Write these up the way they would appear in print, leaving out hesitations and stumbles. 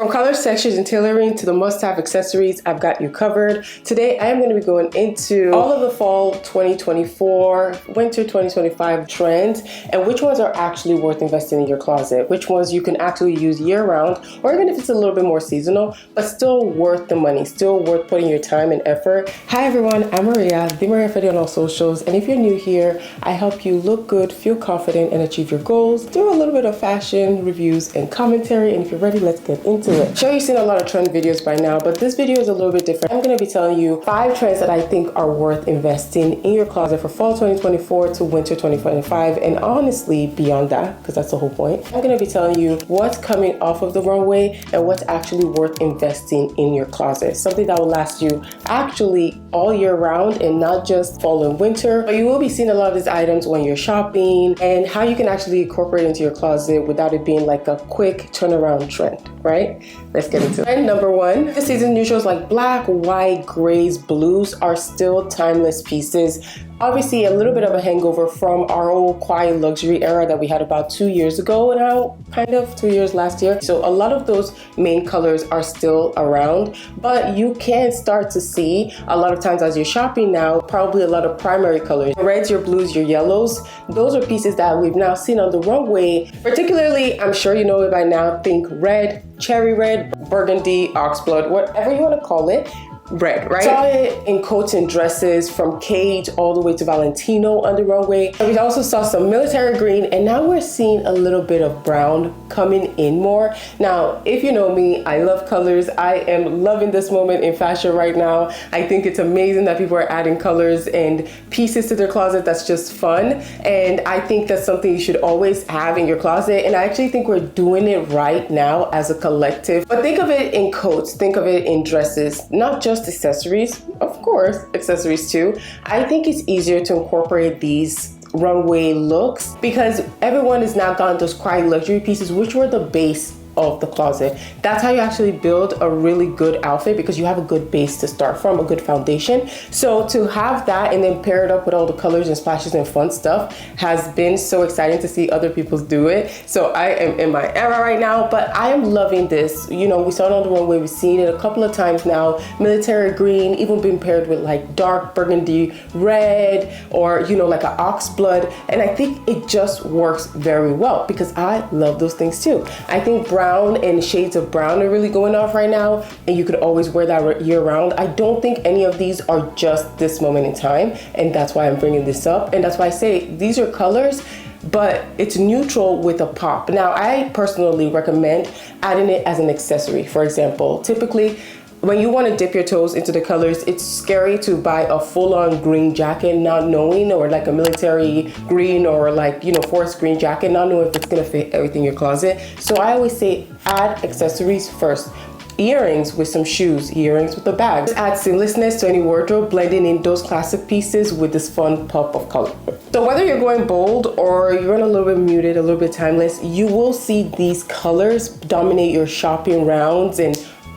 From color sections and tailoring to the must-have accessories, I've got you covered. Today, I am going to be going into all of the fall 2024, winter 2025 trends, and which ones are actually worth investing in your closet, which ones you can actually use year-round, or even if it's a little bit more seasonal, but still worth the money, still worth putting your time and effort. Hi everyone, I'm Maria, the Maria Fede on all socials, and if you're new here, I help you look good, feel confident, and achieve your goals, do a little bit of fashion reviews and commentary, and if you're ready, let's get into it. Sure, you've seen a lot of trend videos by now, but this video is a little bit different. I'm going to be telling you 5 trends that I think are worth investing in your closet for fall 2024 to winter 2025, and honestly beyond that, because that's the whole point. I'm going to be telling you what's coming off of the runway and what's actually worth investing in your closet. Something that will last you actually all year round and not just fall and winter, but you will be seeing a lot of these items when you're shopping, and how you can actually incorporate into your closet without it being like a quick turnaround trend, right? Let's get into it. Trend number 1, this season neutrals like black, white, grays, blues are still timeless pieces. Obviously a little bit of a hangover from our old quiet luxury era that we had about 2 years ago now, kind of 2 years last year. So a lot of those main colors are still around, but you can start to see a lot of times as you're shopping now, probably a lot of primary colors. Your reds, your blues, your yellows, those are pieces that we've now seen on the runway. Particularly, I'm sure you know it by now, think red, cherry red, burgundy, oxblood, whatever you want to call it. Red, right? Saw it in coats and dresses from Cage all the way to Valentino on the runway. We also saw some military green, and now we're seeing a little bit of brown coming in more. Now, if you know me, I love colors. I am loving this moment in fashion right now. I think it's amazing that people are adding colors and pieces to their closet. That's just fun. And I think that's something you should always have in your closet. And I actually think we're doing it right now as a collective. But think of it in coats, think of it in dresses, not just accessories, of course, accessories too. I think it's easier to incorporate these runway looks because everyone has now gotten those quiet luxury pieces, which were the base of the closet. That's how you actually build a really good outfit, because you have a good base to start from, a good foundation. So to have that and then pair it up with all the colors and splashes and fun stuff has been so exciting to see other people do it. So I am in my era right now, but I am loving this. You know, we saw it on the runway, we've seen it a couple of times now. Military green, even been paired with like dark burgundy red, or you know, like an ox blood. And I think it just works very well because I love those things too. I think brown and shades of brown are really going off right now, and you could always wear that year round. I don't think any of these are just this moment in time, and that's why I'm bringing this up. And that's why I say these are colors, but it's neutral with a pop. Now, I personally recommend adding it as an accessory. For example, typically when you want to dip your toes into the colors, it's scary to buy a full-on green jacket not knowing, or like a military green, or like, you know, forest green jacket, not knowing if it's gonna fit everything in your closet. So I always say add accessories first. Earrings with some shoes, earrings with a bag. Just add seamlessness to any wardrobe, blending in those classic pieces with this fun pop of color. So whether you're going bold or you're going a little bit muted, a little bit timeless, you will see these colors dominate your shopping rounds and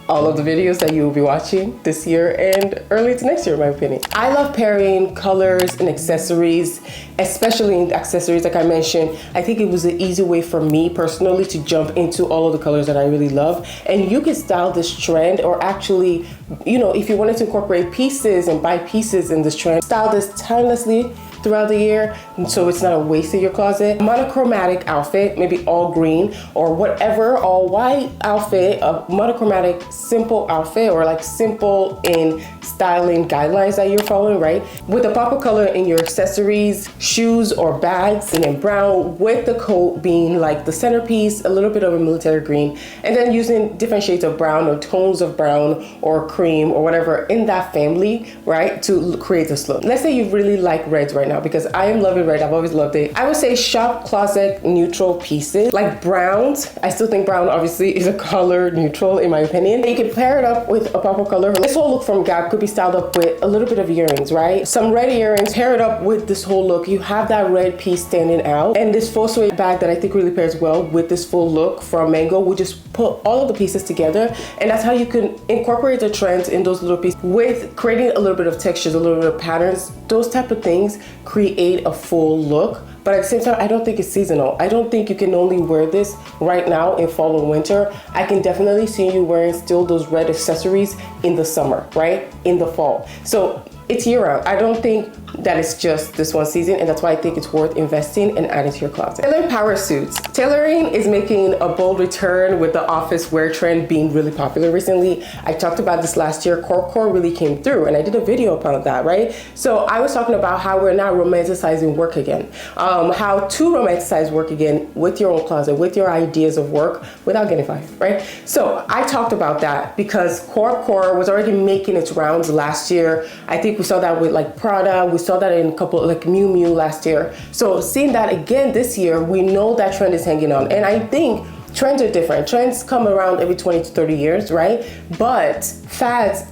all of the videos that you will be watching this year and early to next year, in my opinion. I love pairing colors and accessories, especially in accessories, like I mentioned. I think it was an easy way for me personally to jump into all of the colors that I really love. And you can style this trend, or actually, you know, if you wanted to incorporate pieces and buy pieces in this trend, style this timelessly throughout the year, so it's not a waste of your closet. Monochromatic outfit, maybe all green or whatever, all white outfit, a monochromatic simple outfit, or like simple in styling guidelines that you're following, right? With a pop of color in your accessories, shoes or bags, and then brown, with the coat being like the centerpiece, a little bit of a military green, and then using different shades of brown or tones of brown or cream or whatever in that family, right, to create this look. Let's say you really like reds right now, because I am loving red. I've always loved it. I would say shop closet neutral pieces like browns. I still think brown obviously is a color neutral in my opinion. You can pair it up with a pop of color. This whole look from Gap could be styled up with a little bit of earrings, right? Some red earrings, pair it up with this whole look. You have that red piece standing out, and this full suede bag that I think really pairs well with this full look from Mango. We just put all of the pieces together, and that's how you can incorporate the trends in those little pieces with creating a little bit of textures, a little bit of patterns. Those type of things create a full look but at the same time, I don't think it's seasonal. I don't think you can only wear this right now in fall and winter. I can definitely see you wearing still those red accessories in the summer, right? In the fall. So it's year round. I don't think that it's just this one season, and that's why I think it's worth investing and adding to your closet. Tailored power suits. Tailoring is making a bold return with the office wear trend being really popular recently. I talked about this last year. Core really came through, and I did a video about that, right? So I was talking about how we're now romanticizing work again. How to romanticize work again with your own closet, with your ideas of work without getting fired, right? So I talked about that because core was already making its rounds last year. I think we saw that with like Prada. We saw that in a couple like Miu Miu last year. So seeing that again this year, we know that trend is hanging on. And I think trends are different. Trends come around every 20 to 30 years, right? But fads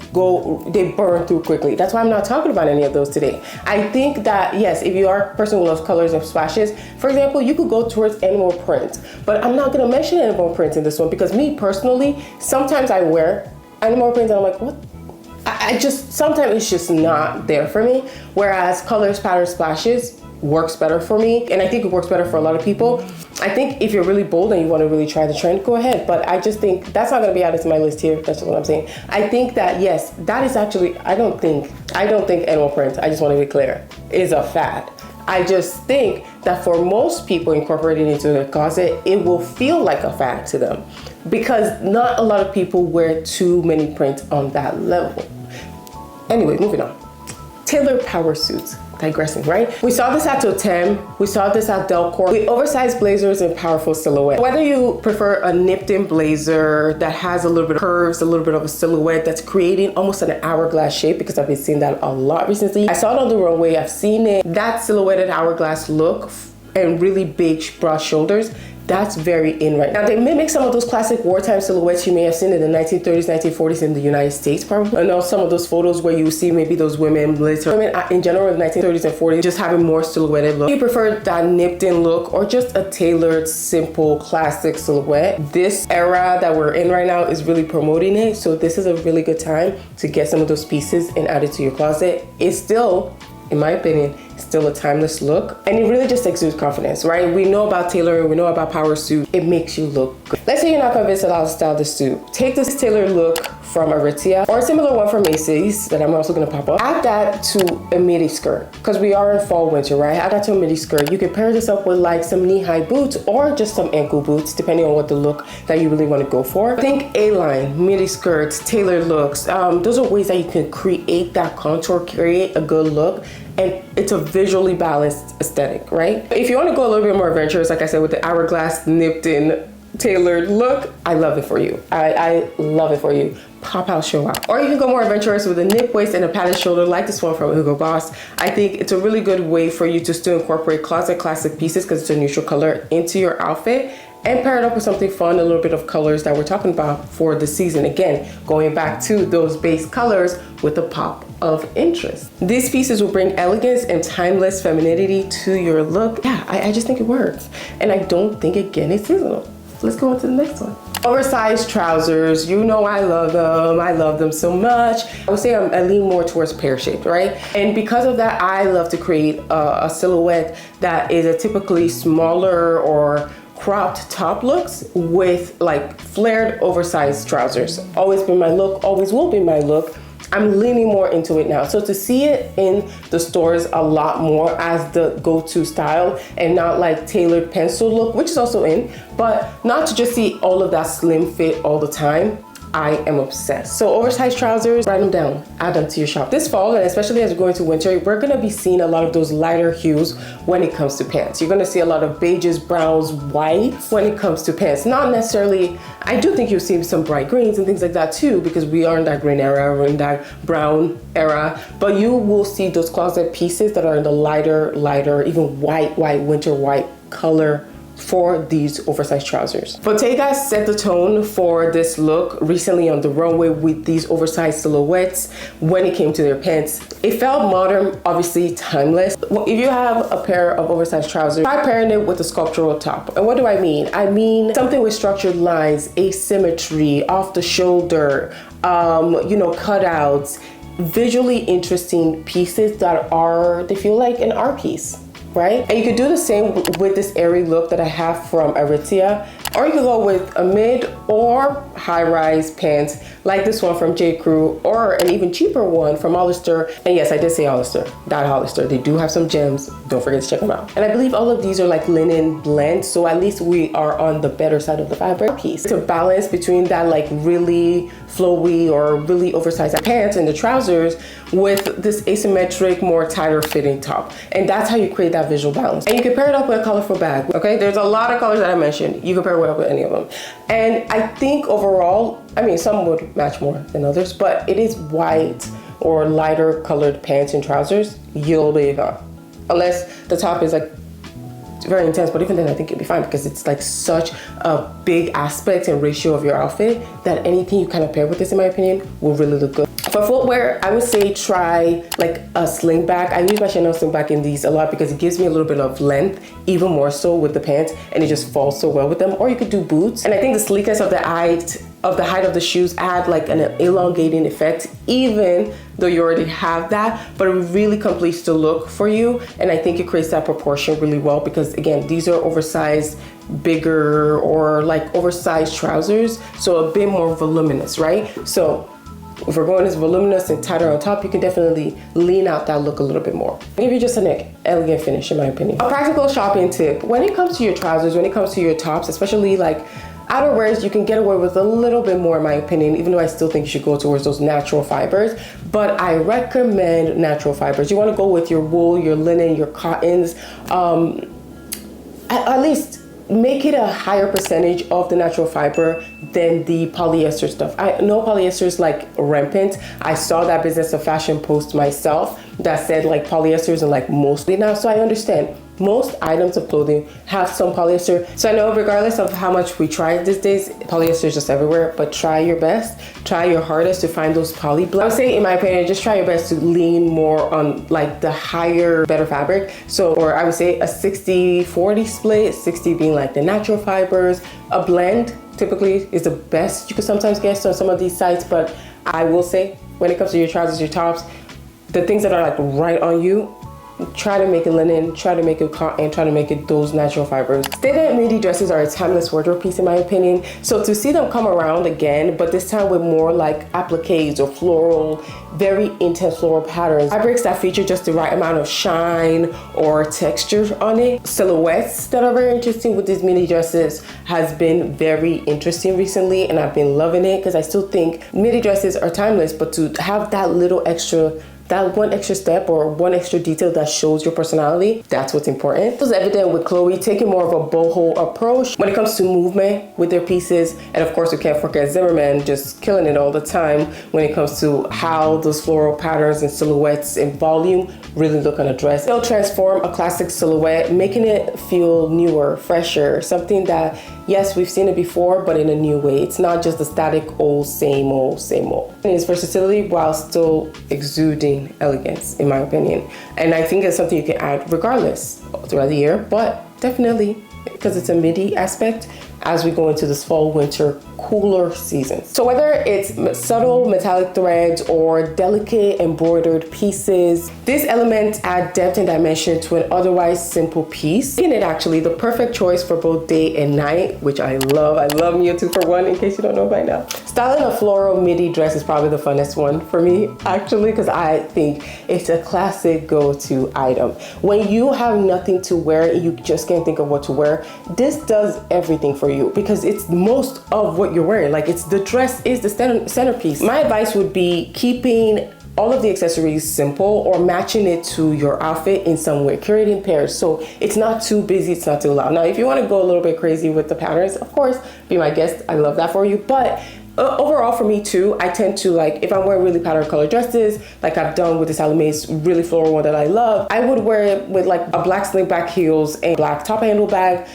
they burn through quickly. That's why I'm not talking about any of those today. I think that, yes, if you are a person who loves colors and splashes, for example, you could go towards animal print. But I'm not gonna mention animal print in this one because me personally, sometimes I wear animal print and I'm like, what? Sometimes it's just not there for me. Whereas colors, patterns, splashes works better for me. And I think it works better for a lot of people. I think if you're really bold and you want to really try the trend, go ahead. But I just think that's not going to be added to my list here. That's just what I'm saying. I think that, yes, that is actually, I don't think animal print, I just want to be clear, is a fad. I just think that for most people incorporated into their closet, it will feel like a fad to them because not a lot of people wear too many prints on that level. Anyway, moving on. Tailored power suits. Digressing, right? We saw this at Totem. We saw this at Delcourt with oversized blazers and powerful silhouette. Whether you prefer a nipped-in blazer that has a little bit of curves, a little bit of a silhouette that's creating almost an hourglass shape, because I've been seeing that a lot recently. I saw it on the runway. I've seen it. That silhouetted hourglass look and really big broad shoulders. That's very in right now. They mimic some of those classic wartime silhouettes you may have seen in the 1930s, 1940s in the United States, probably. I know some of those photos where you see maybe those women in general in the 1930s and 40s just having more silhouetted look. If you prefer that nipped in look or just a tailored, simple, classic silhouette, this era that we're in right now is really promoting it. So this is a really good time to get some of those pieces and add it to your closet. It's still, in my opinion, still a timeless look, and it really just exudes confidence, right? We know about tailoring, we know about power suit. It makes you look good. Let's say you're not convinced at how to style this suit. Take this tailored look from Aritzia or a similar one from Macy's that I'm also gonna pop up. Add that to a midi skirt, because we are in fall winter, right? Add that to a midi skirt. You can pair this up with like some knee-high boots or just some ankle boots, depending on what the look that you really want to go for. Think A-line, midi skirts, tailored looks. Those are ways that you can create that contour, create a good look, and it's a visually balanced aesthetic, right? If you want to go a little bit more adventurous, like I said, with the hourglass nipped in tailored look, I love it for you. I love it for you. Pop out, show out. Or you can go more adventurous with a nip waist and a padded shoulder like this one from Hugo Boss. I think it's a really good way for you to still incorporate closet classic pieces because it's a neutral color into your outfit and pair it up with something fun, a little bit of colors that we're talking about for the season. Again, going back to those base colors with a pop of interest. These pieces will bring elegance and timeless femininity to your look. Yeah, I just think it works. And I don't think, again, it's seasonal. Let's go on to the next one. Oversized trousers. You know I love them. I love them so much. I would say I lean more towards pear-shaped, right? And because of that, I love to create a silhouette that is a typically smaller or cropped top looks with like flared oversized trousers. Always been my look, always will be my look. I'm leaning more into it now. So to see it in the stores a lot more as the go-to style and not like tailored pencil look, which is also in, but not to just see all of that slim fit all the time. I am obsessed. So oversized trousers, write them down, add them to your shop. This fall, and especially as we're going to winter, we're gonna be seeing a lot of those lighter hues when it comes to pants. You're gonna see a lot of beiges, browns, whites when it comes to pants. Not necessarily, I do think you'll see some bright greens and things like that too, because we are in that green era, we're in that brown era, but you will see those closet pieces that are in the lighter, even white, winter white color for these oversized trousers. Bottega set the tone for this look recently on the runway with these oversized silhouettes when it came to their pants. It felt modern, obviously timeless. If you have a pair of oversized trousers, try pairing it with a sculptural top. And what do I mean? I mean something with structured lines, asymmetry, off the shoulder, cutouts, visually interesting pieces that they feel like an art piece. right? And you could do the same with this airy look that I have from Aritzia, or you could go with a mid or high-rise pants like this one from J. Crew, or an even cheaper one from Hollister. And yes, I did say Hollister, not Hollister. They do have some gems. Don't forget to check them out. And I believe all of these are like linen blend, so at least we are on the better side of the fabric piece. To balance between that like really flowy or really oversized pants and the trousers with this asymmetric, more tighter fitting top. And that's how you create that visual balance. And you can pair it up with a colorful bag, okay? There's a lot of colors that I mentioned. You can pair it up with any of them. And I think overall, I mean, some would match more than others, but it is white or lighter colored pants and trousers, you'll be fine. Unless the top is like very intense, but even then I think you'll be fine because it's like such a big aspect and ratio of your outfit that anything you kind of pair with this, in my opinion, will really look good. For footwear, I would say try like a slingback. I use my Chanel slingback in these a lot because it gives me a little bit of length, even more so with the pants, and it just falls so well with them. Or you could do boots. And I think the sleekness of the height of the shoes add like an elongating effect, even though you already have that, but it really completes the look for you. And I think it creates that proportion really well because again, these are oversized, bigger, or like oversized trousers, so a bit more voluminous, right? So if we're going as voluminous and tighter on top, you can definitely lean out that look a little bit more. Give you just an elegant finish, in my opinion. A practical shopping tip: when it comes to your trousers, when it comes to your tops, especially like outerwears, you can get away with a little bit more, in my opinion, even though I still think you should go towards those natural fibers. But I recommend natural fibers. You want to go with your wool, your linen, your cottons, at least make it a higher percentage of the natural fiber than the polyester stuff. I know polyester is like rampant. I saw that Business of Fashion post myself that said like polyesters and like mostly now, so I understand. Most items of clothing have some polyester. So I know regardless of how much we try these days, polyester is just everywhere, but try your best, try your hardest to find those poly blends. I would say, in my opinion, just try your best to lean more on like the higher, better fabric. So, or I would say a 60-40 split, 60 being like the natural fibers. A blend typically is the best you could sometimes get on some of these sites, but I will say when it comes to your trousers, your tops, the things that are like right on you, try to make it linen, try to make it cotton, try to make it those natural fibers. Statement midi dresses are a timeless wardrobe piece, in my opinion. So to see them come around again, but this time with more like appliques or floral, very intense floral patterns, fabrics that feature just the right amount of shine or texture on it. Silhouettes that are very interesting with these midi dresses has been very interesting recently, and I've been loving it because I still think midi dresses are timeless, but to have that little extra, that one extra step or one extra detail that shows your personality, that's what's important. It was evident with Chloe taking more of a boho approach when it comes to movement with their pieces. And of course, we can't forget Zimmerman just killing it all the time when it comes to how those floral patterns and silhouettes and volume really look on a dress. They'll transform a classic silhouette, making it feel newer, fresher, something that, yes, we've seen it before, but in a new way. It's not just the static old, same old, same old. It's versatility while still exuding elegance, in my opinion. And I think it's something you can add regardless throughout the year, but definitely because it's a midi aspect as we go into this fall winter cooler season. So whether it's subtle metallic threads or delicate embroidered pieces, these elements add depth and dimension to an otherwise simple piece, making it actually the perfect choice for both day and night, which I love. I love me a 2-for-1, in case you don't know by now. Styling a floral midi dress is probably the funnest one for me, actually, because I think it's a classic go-to item. When you have nothing to wear and you just can't think of what to wear, this does everything for you because it's most of what you're wearing. Like, it's the dress is the centerpiece. My advice would be keeping all of the accessories simple or matching it to your outfit in some way, curating pairs so it's not too busy, it's not too loud. Now, if you want to go a little bit crazy with the patterns, of course, be my guest. I love that for you. But overall, for me too, I tend to, like, if I'm wearing really patterned color dresses, like I've done with this Alame's really floral one that I love, I would wear it with like a black slingback heels and black top handle bag,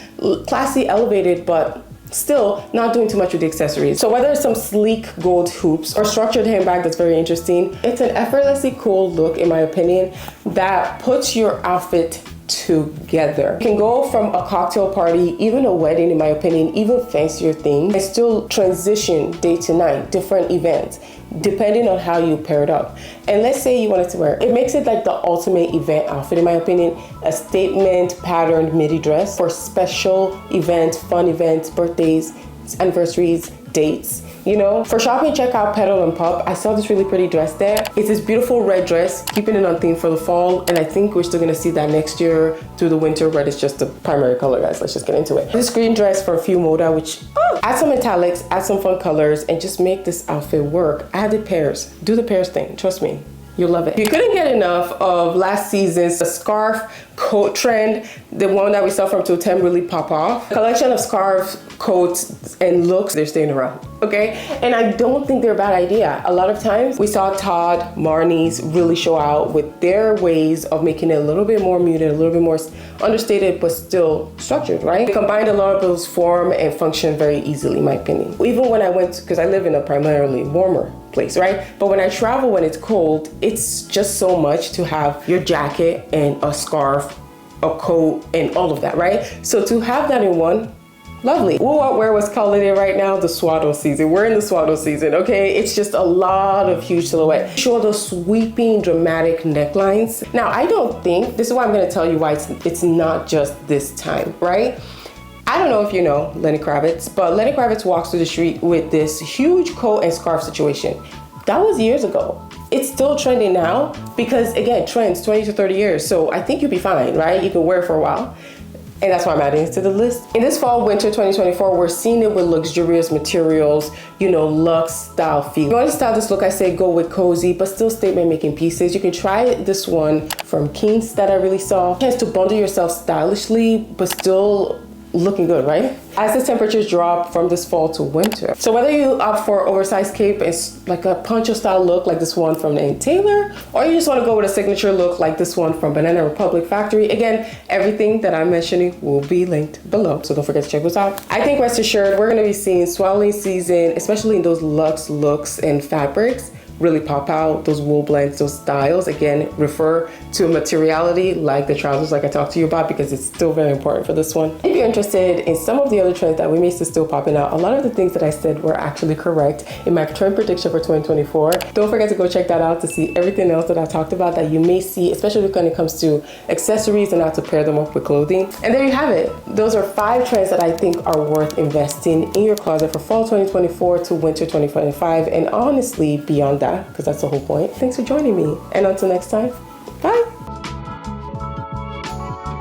classy, elevated, but still not doing too much with the accessories. So whether it's some sleek gold hoops or structured handbag that's very interesting, it's an effortlessly cool look, in my opinion, that puts your outfit together. You can go from a cocktail party, even a wedding in my opinion, even fancier things, and still transition day to night, different events, depending on how you pair it up. And let's say you wanted to wear it makes it like the ultimate event outfit in my opinion, a statement patterned midi dress for special events, fun events, birthdays, anniversaries, dates. You know, for shopping, check out Petal and Pup. I saw this really pretty dress there. It's this beautiful red dress, keeping it on theme for the fall, and I think we're still gonna see that next year through the winter. Red is just the primary color, guys. Let's just get into it. This green dress for a few moda, which add some metallics, add some fun colors, and just make this outfit work. Add the pairs, do the pairs thing, trust me. You'll love it. You couldn't get enough of last season's scarf coat trend. The one that we saw from Totem really pop off. Collection of scarves, coats, and looks, they're staying around, okay? And I don't think they're a bad idea. A lot of times we saw Todd, Marnie's really show out with their ways of making it a little bit more muted, a little bit more understated, but still structured, right? They combined a lot of those form and function very easily, in my opinion. Even when I went, because I live in a primarily warmer place, right? But when I travel when it's cold, it's just so much to have your jacket and a scarf, a coat, and all of that, right? So to have that in one, lovely. What wear was calling it right now? The swaddle season. We're in the swaddle season, okay? It's just a lot of huge silhouette. Show those sweeping, dramatic necklines. Now, I don't think, this is why I'm gonna tell you why it's not just this time, right? I don't know if you know Lenny Kravitz, but Lenny Kravitz walks through the street with this huge coat and scarf situation. That was years ago. It's still trending now because, again, trends 20 to 30 years. So I think you'll be fine, right? You can wear it for a while. And that's why I'm adding it to the list. In this fall, winter 2024, we're seeing it with luxurious materials, you know, luxe style feel. If you want to style this look, I say go with cozy, but still statement making pieces. You can try this one from Keen's that I really saw. Chance to bundle yourself stylishly, but still looking good, right? As the temperatures drop from this fall to winter. So whether you opt for oversized cape and like a poncho style look like this one from Ann Taylor, or you just want to go with a signature look like this one from Banana Republic Factory, again, everything that I'm mentioning will be linked below. So don't forget to check those out. I think rest assured, we're going to be seeing swaddling season, especially in those luxe looks and fabrics, really pop out. Those wool blends, those styles, again, refer to materiality like the trousers like I talked to you about, because it's still very important for this one. If you're interested in some of the other trends that we may see still popping out, a lot of the things that I said were actually correct in my trend prediction for 2024. Don't forget to go check that out to see everything else that I talked about that you may see, especially when it comes to accessories and how to pair them up with clothing. And there you have it. Those are 5 trends that I think are worth investing in your closet for fall 2024 to winter 2025, and honestly beyond that, because that's the whole point. Thanks for joining me, and until next time, bye.